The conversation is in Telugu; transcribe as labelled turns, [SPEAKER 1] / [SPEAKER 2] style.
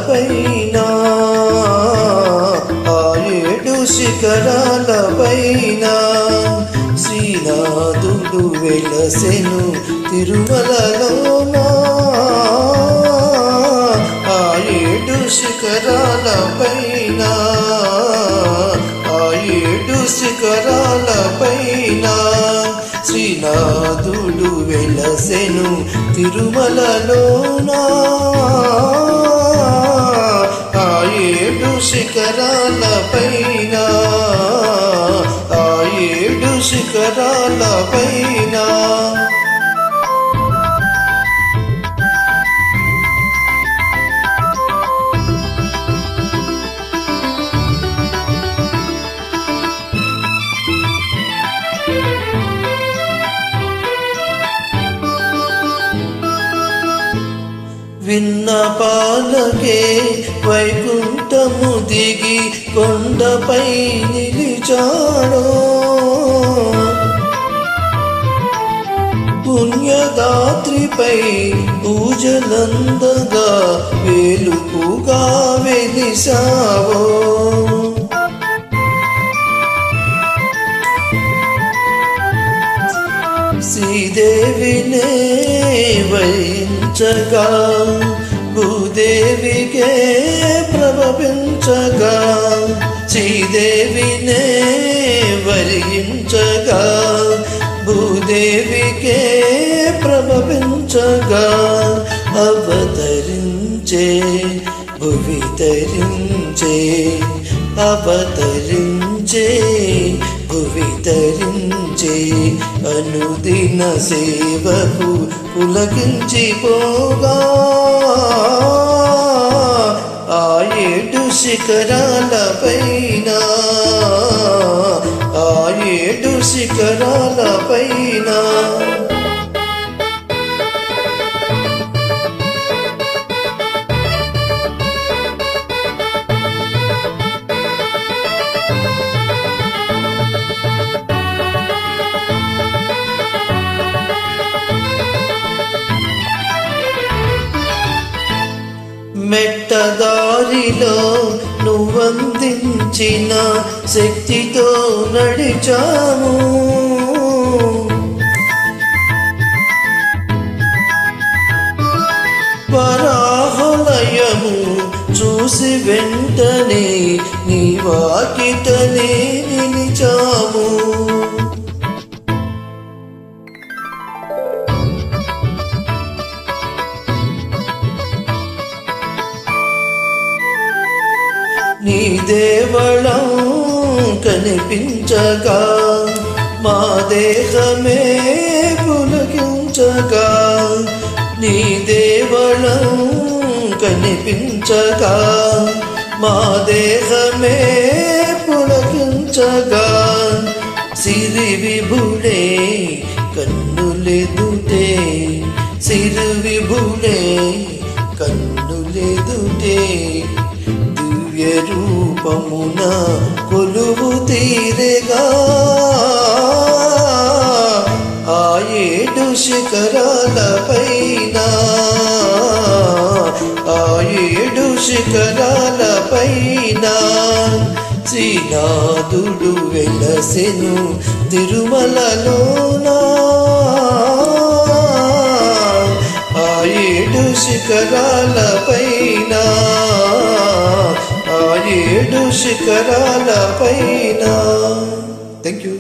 [SPEAKER 1] పైన ఆ 7 శిఖరాల పైన శ్రీనాథుడు వెలసెను తిరుమలలోన ఆ 7 శిఖరాల పైన ఆ 7 శిఖరాల పైన శ్రీనాథుడు వెలసెను తిరుమలలోన ఆ 7 శిఖరాల పైన ఆ 7 శిఖరాల పైన విన్నపాలకే వైకుంఠము దిగి కొండపై నిలిచాడో పుణ్యదాత్రిపై పూజలందగా వేలుపుగా వెలిసావో శ్రీదేవినే వరించగా భూదేవికే ప్రభవించగా శ్రీదేవినే వరించగా భూదేవికే ప్రభవించగా అవతరించే భువి తరించే అవతరించే భువి తరించే అనుదిన సేవకు పులకించిపోగా ఆ 7 శిఖరాల పైన ఆ 7 శిఖరాల పైన మెట్టదారిలో నువ్వందించిన శక్తితో నడిచాము వరాహలయము చూసి వెంటనే నీ వాకిటనే నిలిచాము నీ దేవళం కనిపించగా మా దేహమే పులకించగా నీ దేవళం కనిపించగా మా దేహమే పులకించగా సిరి విభుడే కన్నులెదుటే సిరి విభుడే కన్నులెదుటే రూపమున కొలువు తీరేగా ఆ 7 శిఖరాల పైన ఆ 7 శిఖరాల పైన శ్రీనాథుడు వెలసెను తిరుమలలోన ఆ 7 శిఖరాల పైన ఆ 7 శిఖరాల పైన. Thank you.